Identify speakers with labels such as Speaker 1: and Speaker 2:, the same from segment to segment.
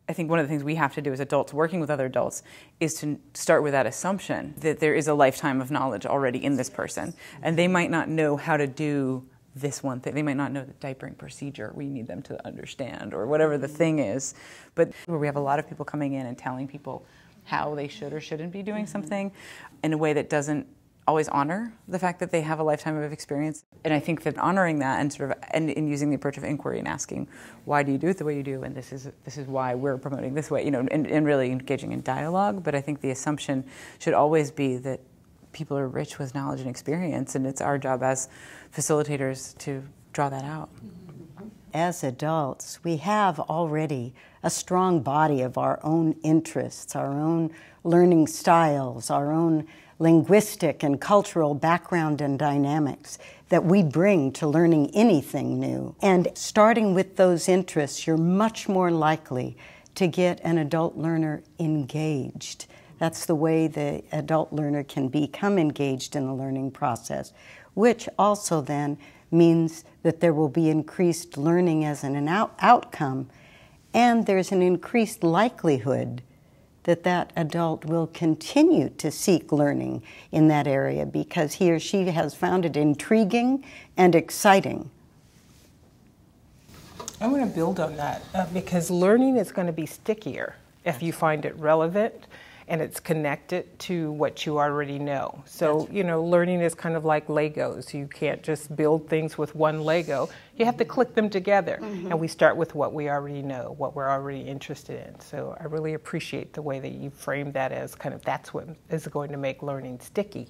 Speaker 1: I think one of the things we have to do as adults working with other adults is to start with that assumption that there is a lifetime of knowledge already in this person, and they might not know how to do this one thing. They might not know the diapering procedure we need them to understand, or whatever the thing is. But where we have a lot of people coming in and telling people how they should or shouldn't be doing something in a way that doesn't always honor the fact that they have a lifetime of experience. And I think that honoring that and sort of and using the approach of inquiry and asking, why do you do it the way you do, and this is why we're promoting this way, and really engaging in dialogue. But I think the assumption should always be that people are rich with knowledge and experience, and it's our job as facilitators to draw that out.
Speaker 2: As adults, we have already a strong body of our own interests, our own learning styles, our own linguistic and cultural background and dynamics that we bring to learning anything new. And starting with those interests, you're much more likely to get an adult learner engaged. That's the way the adult learner can become engaged in the learning process, which also then means that there will be increased learning as an outcome, and there's an increased likelihood that that adult will continue to seek learning in that area because he or she has found it intriguing and exciting.
Speaker 3: I want to build on that because learning is going to be stickier if you find it relevant and it's connected to what you already know. So, learning is kind of like Legos. You can't just build things with one Lego. You have to click them together. And we start with what we already know, what we're already interested in. So I really appreciate the way that you framed that as kind of that's what is going to make learning sticky.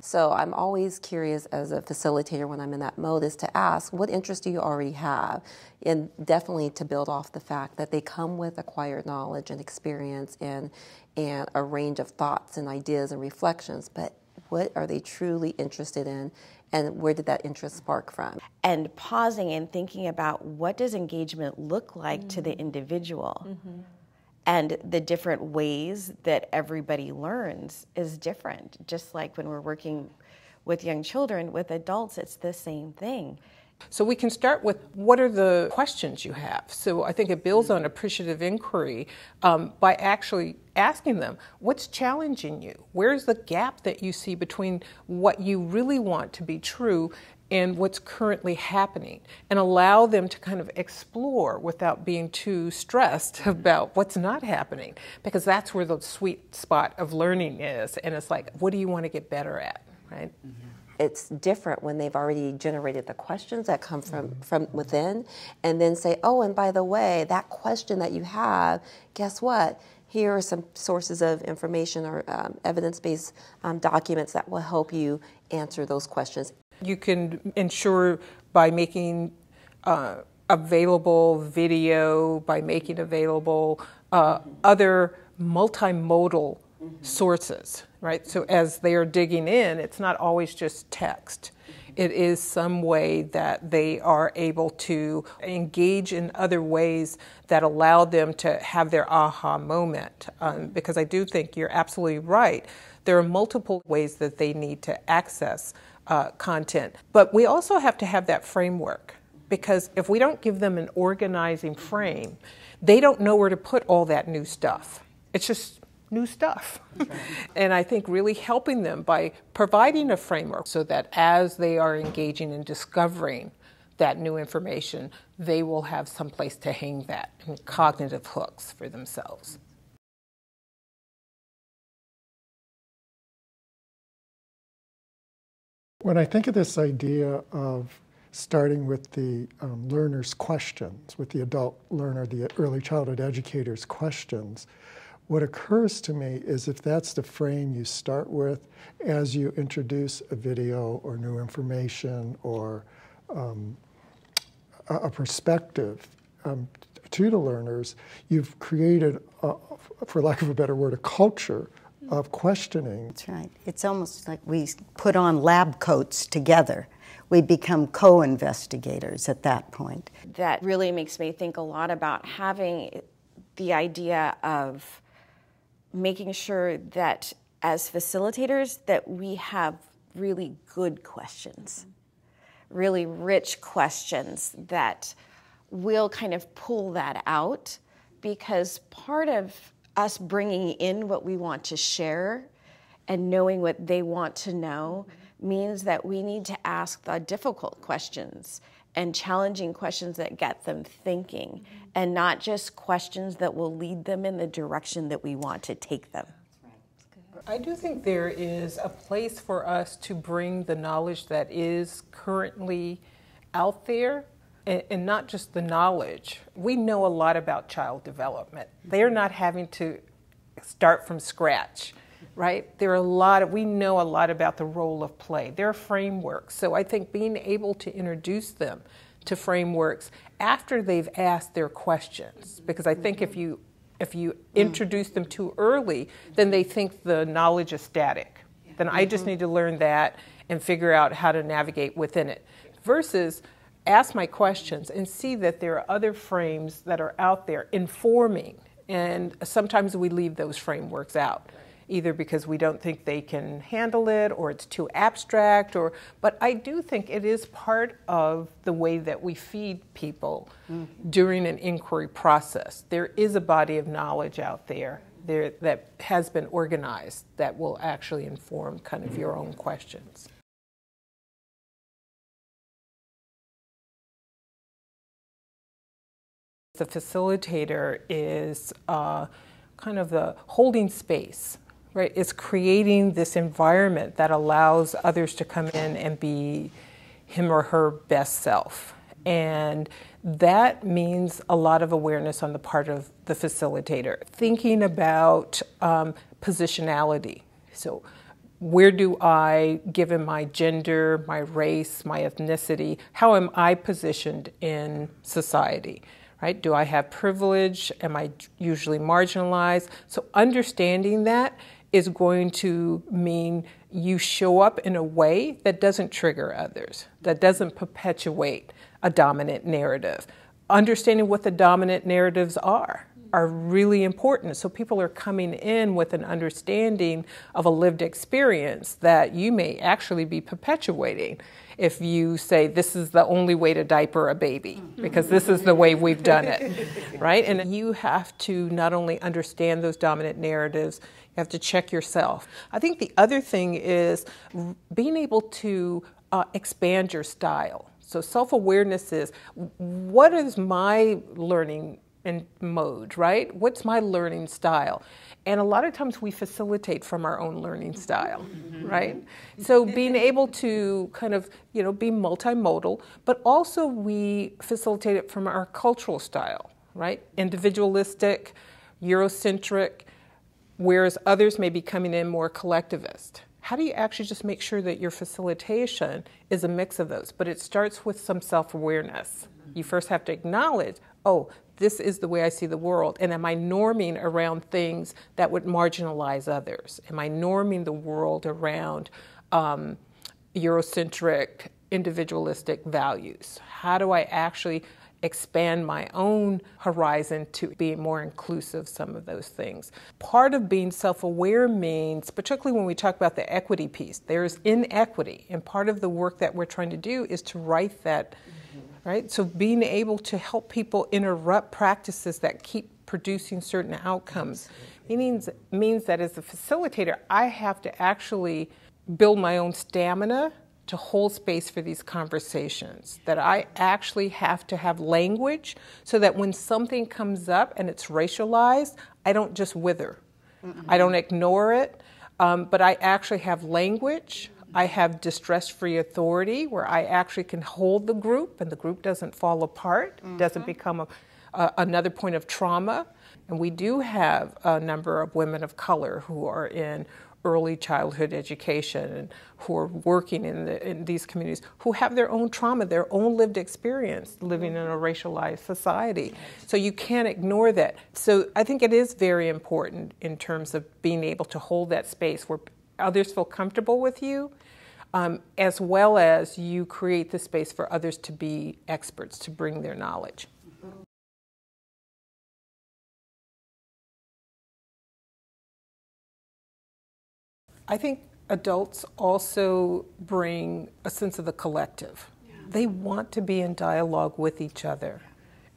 Speaker 4: So I'm always curious as a facilitator when I'm in that mode is to ask, what interest do you already have? And definitely to build off the fact that they come with acquired knowledge and experience and a range of thoughts and ideas and reflections, but what are they truly interested in and where did that interest spark from?
Speaker 5: And pausing and thinking about what does engagement look like to the individual? And the different ways that everybody learns is different. Just like when we're working with young children, with adults, it's the same thing.
Speaker 3: So we can start with what are the questions you have. So I think it builds on appreciative inquiry by actually asking them, what's challenging you? Where's the gap that you see between what you really want to be true and what's currently happening, and allow them to kind of explore without being too stressed about what's not happening, because that's where the sweet spot of learning is. And it's like, what do you want to get better at, right?
Speaker 4: It's different when they've already generated the questions that come from within, and then say, oh, and by the way, that question that you have, guess what? Here are some sources of information or evidence-based documents that will help you answer those questions.
Speaker 3: You can ensure by making available video, by making available other multimodal sources, right? So as they are digging in, it's not always just text. It is some way that they are able to engage in other ways that allow them to have their aha moment. Because I do think you're absolutely right. There are multiple ways that they need to access content. But we also have to have that framework, because if we don't give them an organizing frame, they don't know where to put all that new stuff. It's just new stuff. Right. And I think really helping them by providing a framework so that as they are engaging in discovering that new information, they will have some place to hang that and cognitive hooks for themselves.
Speaker 6: When I think of this idea of starting with the learner's questions, with the adult learner, the early childhood educator's questions, what occurs to me is if that's the frame you start with as you introduce a video or new information or a perspective to the learners, you've created, for lack of a better word, a culture of questioning.
Speaker 2: That's right. It's almost like we put on lab coats together. We become co-investigators at that point.
Speaker 5: That really makes me think a lot about having the idea of making sure that as facilitators that we have really good questions, really rich questions that will kind of pull that out, because part of us bringing in what we want to share and knowing what they want to know means that we need to ask the difficult questions and challenging questions that get them thinking, and not just questions that will lead them in the direction that we want to take them.
Speaker 3: I do think there is a place for us to bring the knowledge that is currently out there, and not just the knowledge. We know a lot about child development. They're not having to start from scratch, right? We know a lot about the role of play. There are frameworks. So I think being able to introduce them to frameworks after they've asked their questions, because I think if you introduce them too early, then they think the knowledge is static. Then I just need to learn that and figure out how to navigate within it. Versus ask my questions and see that there are other frames that are out there informing. And sometimes we leave those frameworks out, either because we don't think they can handle it or it's too abstract, but I do think it is part of the way that we feed people during an inquiry process. There is a body of knowledge out there that has been organized that will actually inform kind of your own questions. The facilitator is kind of the holding space, right? It's creating this environment that allows others to come in and be him or her best self. And that means a lot of awareness on the part of the facilitator. Thinking about positionality. So where do I, given my gender, my race, my ethnicity, how am I positioned in society? Right? Do I have privilege? Am I usually marginalized? So understanding that is going to mean you show up in a way that doesn't trigger others, that doesn't perpetuate a dominant narrative. Understanding what the dominant narratives are really important. So people are coming in with an understanding of a lived experience that you may actually be perpetuating if you say this is the only way to diaper a baby, because this is the way we've done it, right? And you have to not only understand those dominant narratives, you have to check yourself. I think the other thing is being able to expand your style. So self-awareness is, what is my learning and mode, right? What's my learning style? And a lot of times we facilitate from our own learning style, right? So being able to kind of, be multimodal, but also we facilitate it from our cultural style, right? Individualistic, Eurocentric, whereas others may be coming in more collectivist. How do you actually just make sure that your facilitation is a mix of those? But it starts with some self-awareness. You first have to acknowledge, this is the way I see the world. And am I norming around things that would marginalize others? Am I norming the world around Eurocentric, individualistic values? How do I actually expand my own horizon to be more inclusive of some of those things? Part of being self-aware means, particularly when we talk about the equity piece, there's inequity. And part of the work that we're trying to do is to right that. Right? So being able to help people interrupt practices that keep producing certain outcomes means that as a facilitator, I have to actually build my own stamina to hold space for these conversations, that I actually have to have language so that when something comes up and it's racialized, I don't just wither. I don't ignore it, but I actually have language. I have distress-free authority where I actually can hold the group and the group doesn't fall apart, doesn't become another point of trauma. And we do have a number of women of color who are in early childhood education and who are working in these communities, who have their own trauma, their own lived experience living in a racialized society. So you can't ignore that. So I think it is very important in terms of being able to hold that space where others feel comfortable with you, as well as you create the space for others to be experts, to bring their knowledge. I think adults also bring a sense of the collective. Yeah. They want to be in dialogue with each other.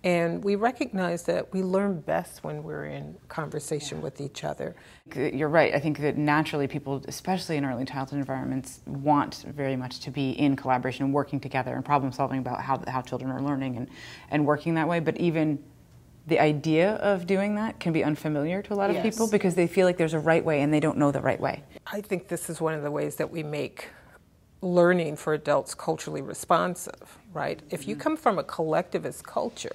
Speaker 3: And we recognize that we learn best when we're in conversation with each other.
Speaker 1: You're right. I think that naturally people, especially in early childhood environments, want very much to be in collaboration and working together and problem solving about how children are learning and working that way. But even the idea of doing that can be unfamiliar to a lot of people because they feel like there's a right way and they don't know the right way.
Speaker 3: I think this is one of the ways that we make learning for adults culturally responsive, right? If you come from a collectivist culture,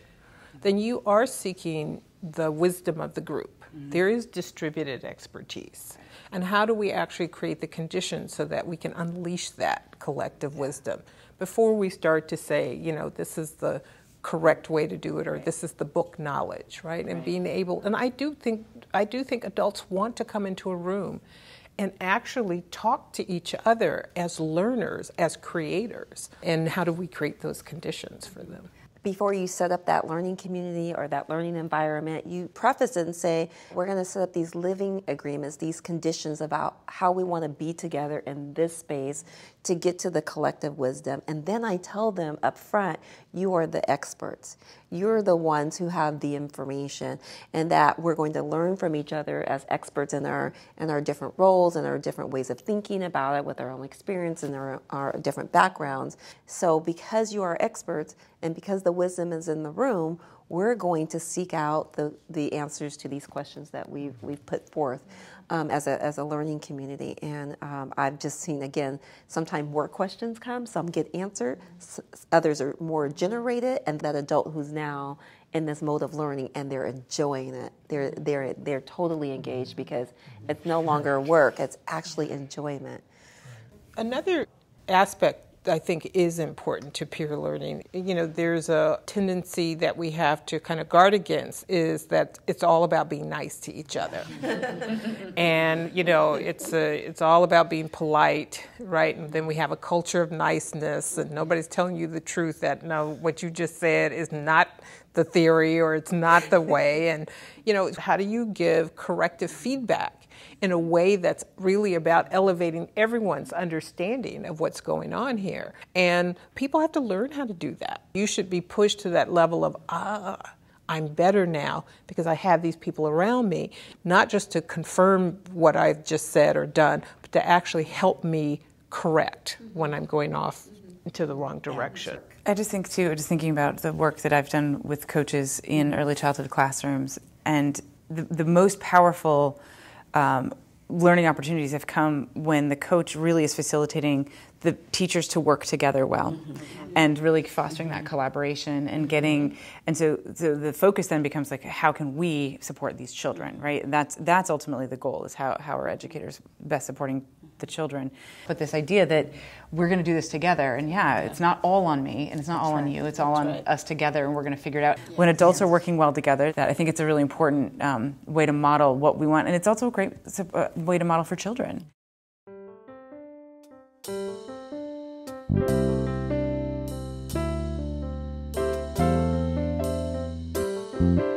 Speaker 3: then you are seeking the wisdom of the group. There is distributed expertise. And how do we actually create the conditions so that we can unleash that collective wisdom before we start to say, you know, this is the correct way to do it, or this is the book knowledge, right? And being able, and I do think adults want to come into a room and actually talk to each other as learners, as creators. And how do we create those conditions for them?
Speaker 4: Before you set up that learning community or that learning environment, you preface it and say, we're going to set up these living agreements, these conditions about how we want to be together in this space to get to the collective wisdom. And then I tell them up front, you are the experts. You're the ones who have the information, and that we're going to learn from each other as experts in our different roles and our different ways of thinking about it with our own experience and our different backgrounds. So because you are experts and because the wisdom is in the room, we're going to seek out the answers to these questions that we've put forth as a learning community. And I've just seen, again, sometimes more questions come, some get answered, others are more generated, and that adult who's now in this mode of learning and they're enjoying it. They're totally engaged because it's no longer work, it's actually enjoyment.
Speaker 3: Another aspect I think is important to peer learning. You know, there's a tendency that we have to kind of guard against, is that it's all about being nice to each other. And, you know, it's all about being polite, right? And then we have a culture of niceness, and nobody's telling you the truth that, no, what you just said is not the theory or it's not the way. And, you know, how do you give corrective feedback in a way that's really about elevating everyone's understanding of what's going on here? And people have to learn how to do that. You should be pushed to that level of, I'm better now because I have these people around me, not just to confirm what I've just said or done, but to actually help me correct when I'm going off into the wrong direction.
Speaker 1: I just think, too, just thinking about the work that I've done with coaches in early childhood classrooms, and the most powerful learning opportunities have come when the coach really is facilitating the teachers to work together well, and really fostering that collaboration and getting, and so the focus then becomes like, how can we support these children, right? And that's ultimately the goal, is how are educators best supporting the children. But this idea that we're going to do this together, and it's not all on me and it's not all on you, it's all on us together, and we're going to figure it out. When adults are working well together, that I think it's a really important way to model what we want, and it's also a great way to model for children.
Speaker 7: Thank you.